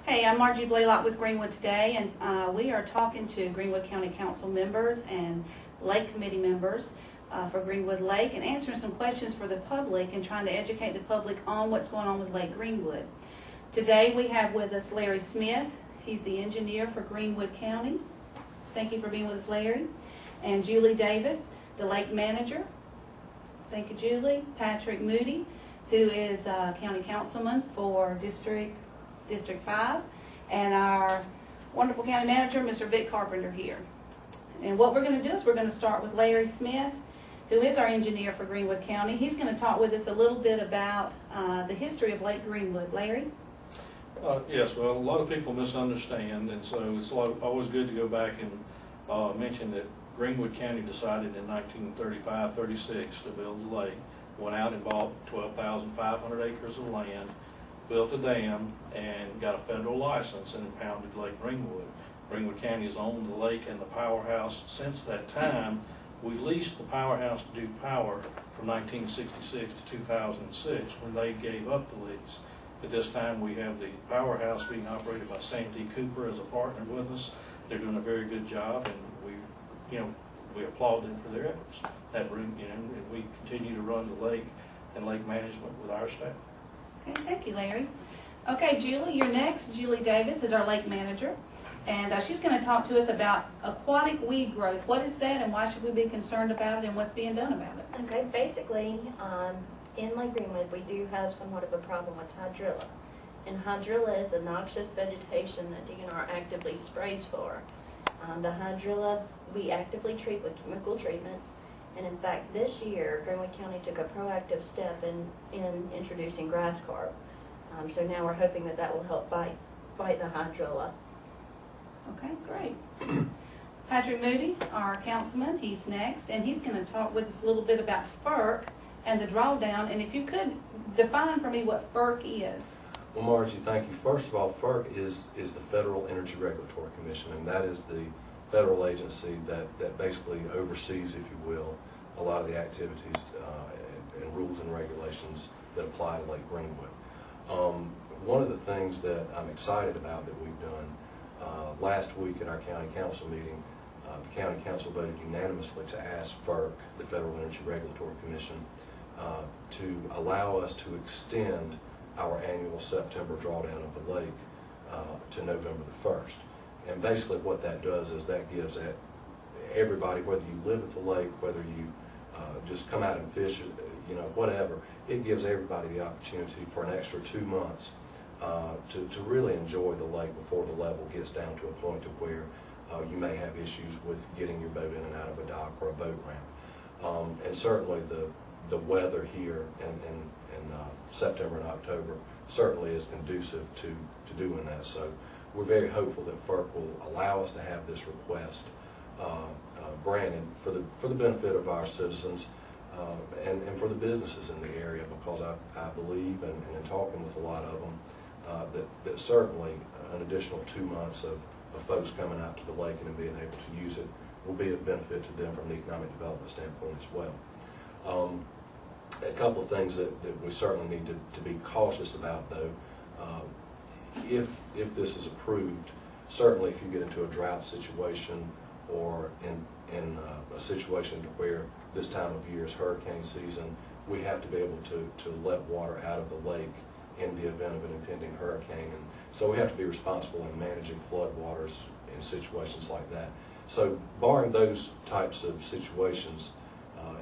Hey, I'm Margie Blalock with Greenwood today, and we are talking to Greenwood County Council members and Lake Committee members for Greenwood Lake and answering some questions for the public and trying to educate the public on what's going on with Lake Greenwood. Today we have with us Larry Smith. He's the engineer for Greenwood County. Thank you for being with us, Larry. And Julie Davis, the Lake Manager. Thank you, Julie. Patrick Moody, who is County Councilman for District 5, and our wonderful County Manager, Mr. Vic Carpenter here. And what we're going to do is we're going to start with Larry Smith, who is our engineer for Greenwood County. He's going to talk with us a little bit about the history of Lake Greenwood. Larry? Yes, well, a lot of people misunderstand, and so it's always good to go back and mention that Greenwood County decided in 1935-36 to build a lake, went out and bought 12,500 acres of land, built a dam, and got a federal license and impounded Lake Greenwood. Greenwood County has owned the lake and the powerhouse since that time. We leased the powerhouse to Duke Power from 1966 to 2006 when they gave up the lease. At this time we have the powerhouse being operated by Sam D. Cooper as a partner with us. They're doing a very good job, and we applaud them for their efforts. And we continue to run the lake and lake management with our staff. Okay, thank you, Larry. Okay, Julie, you're next. Julie Davis is our Lake Manager, and she's going to talk to us about aquatic weed growth. What is that, and why should we be concerned about it, and what's being done about it? Okay, basically, in Lake Greenwood, we do have somewhat of a problem with hydrilla. And hydrilla is a noxious vegetation that DNR actively sprays for. The hydrilla we actively treat with chemical treatments, and in fact this year Greenwood County took a proactive step in introducing grass carp. So now we're hoping that that will help fight the hydrilla. Okay, great. Patrick Moody, our councilman, he's next, and he's going to talk with us a little bit about FERC and the drawdown, and if you could define for me what FERC is. Well, Margie, thank you. First of all, FERC is the Federal Energy Regulatory Commission, and that is the federal agency that basically oversees, if you will, a lot of the activities and rules and regulations that apply to Lake Greenwood. One of the things that I'm excited about that we've done, last week at our county council meeting, the county council voted unanimously to ask FERC, the Federal Energy Regulatory Commission, to allow us to extend our annual September drawdown of the lake to November the 1st. And basically what that does is that gives everybody, whether you live at the lake, whether you just come out and fish, whatever, it gives everybody the opportunity for an extra 2 months to really enjoy the lake before the level gets down to a point to where you may have issues with getting your boat in and out of a dock or a boat ramp. And certainly the weather here in September and October certainly is conducive to doing that. So we're very hopeful that FERC will allow us to have this request granted for the benefit of our citizens and for the businesses in the area, because I believe, and in talking with a lot of them, that certainly an additional 2 months of folks coming out to the lake and being able to use it will be a benefit to them from an economic development standpoint as well. A couple of things that we certainly need to be cautious about, though. If this is approved, certainly if you get into a drought situation or in a situation where this time of year is hurricane season, we have to be able to let water out of the lake in the event of an impending hurricane. And so we have to be responsible in managing flood waters in situations like that. So barring those types of situations,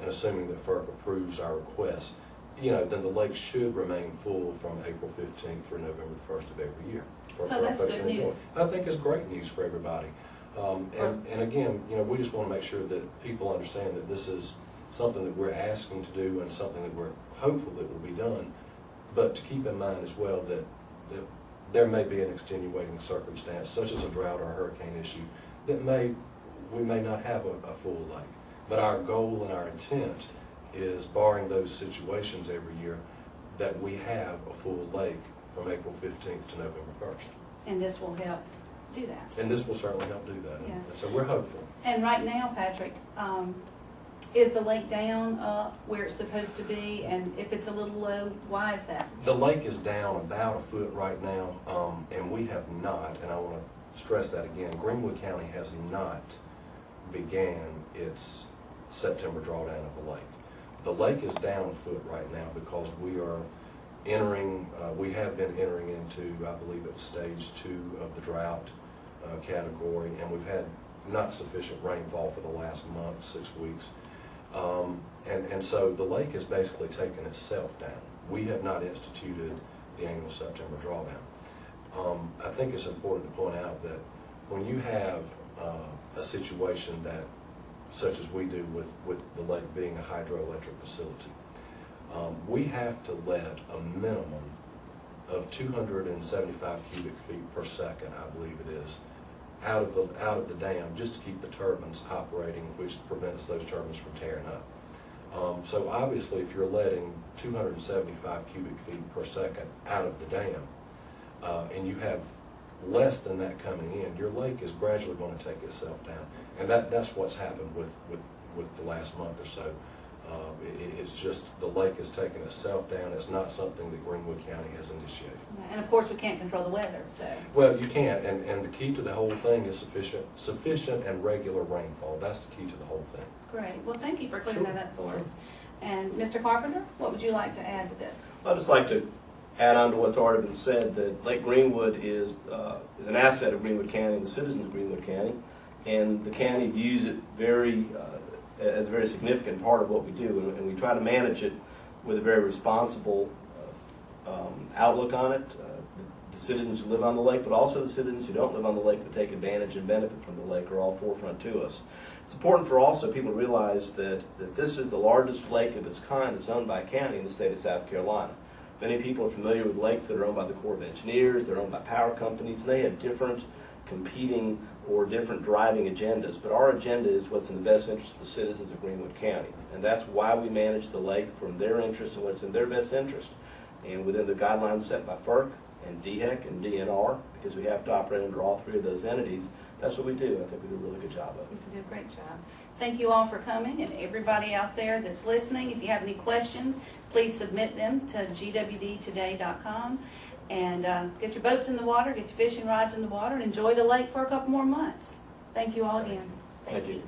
and assuming that FERC approves our request, then the lake should remain full from April 15th through November 1st of every year. So that's good news. I think it's great news for everybody. And again, we just want to make sure that people understand that this is something that we're asking to do and something that we're hopeful that will be done. But to keep in mind as well that there may be an extenuating circumstance, such as a drought or a hurricane issue, that we may not have a full lake. But our goal and our intent is, barring those situations every year, that we have a full lake from April 15th to November 1st. And this will help do that. And this will certainly help do that. Yeah. And so we're hopeful. And right now, Patrick, Is the lake down where it's supposed to be? And if it's a little low, why is that? The lake is down about a foot right now, and we have not, and I want to stress that again, Greenwood County has not began its September drawdown of the lake. The lake is down a foot right now because we are entering, we have been entering into, I believe it was stage 2 of the drought category, and we've had not sufficient rainfall for the last month, 6 weeks. And so the lake has basically taken itself down. We have not instituted the annual September drawdown. I think it's important to point out that when you have a situation that, such as we do with the lake being a hydroelectric facility, we have to let a minimum of 275 cubic feet per second, I believe it is, out of the dam just to keep the turbines operating, which prevents those turbines from tearing up. So obviously, if you're letting 275 cubic feet per second out of the dam, and you have less than that coming in, your lake is gradually going to take itself down, and that's what's happened with the last month or so. It's just the lake is taking itself down. It's not something that Greenwood County has initiated. And of course, we can't control the weather, so. Well, you can't, and the key to the whole thing is sufficient and regular rainfall. That's the key to the whole thing. Great. Well, thank you for clearing that up for us. And Mr. Carpenter, what would you like to add to this? I'd just like to add on to what's already been said, that Lake Greenwood is an asset of Greenwood County and the citizens of Greenwood County, and the county views it as a very significant part of what we do, and we try to manage it with a very responsible outlook on it. The citizens who live on the lake, but also the citizens who don't live on the lake but take advantage and benefit from the lake, are all forefront to us. It's important for also people to realize that this is the largest lake of its kind that's owned by a county in the state of South Carolina. Many people are familiar with lakes that are owned by the Corps of Engineers, they're owned by power companies, and they have different competing or different driving agendas. But our agenda is what's in the best interest of the citizens of Greenwood County. And that's why we manage the lake from their interest and what's in their best interest. And within the guidelines set by FERC and DHEC and DNR, because we have to operate under all three of those entities, that's what we do. I think we do a really good job of it. You did a great job. Thank you all for coming, and everybody out there that's listening, if you have any questions, please submit them to gwdtoday.com. And get your boats in the water, get your fishing rods in the water, and enjoy the lake for a couple more months. Thank you all again. Thank you.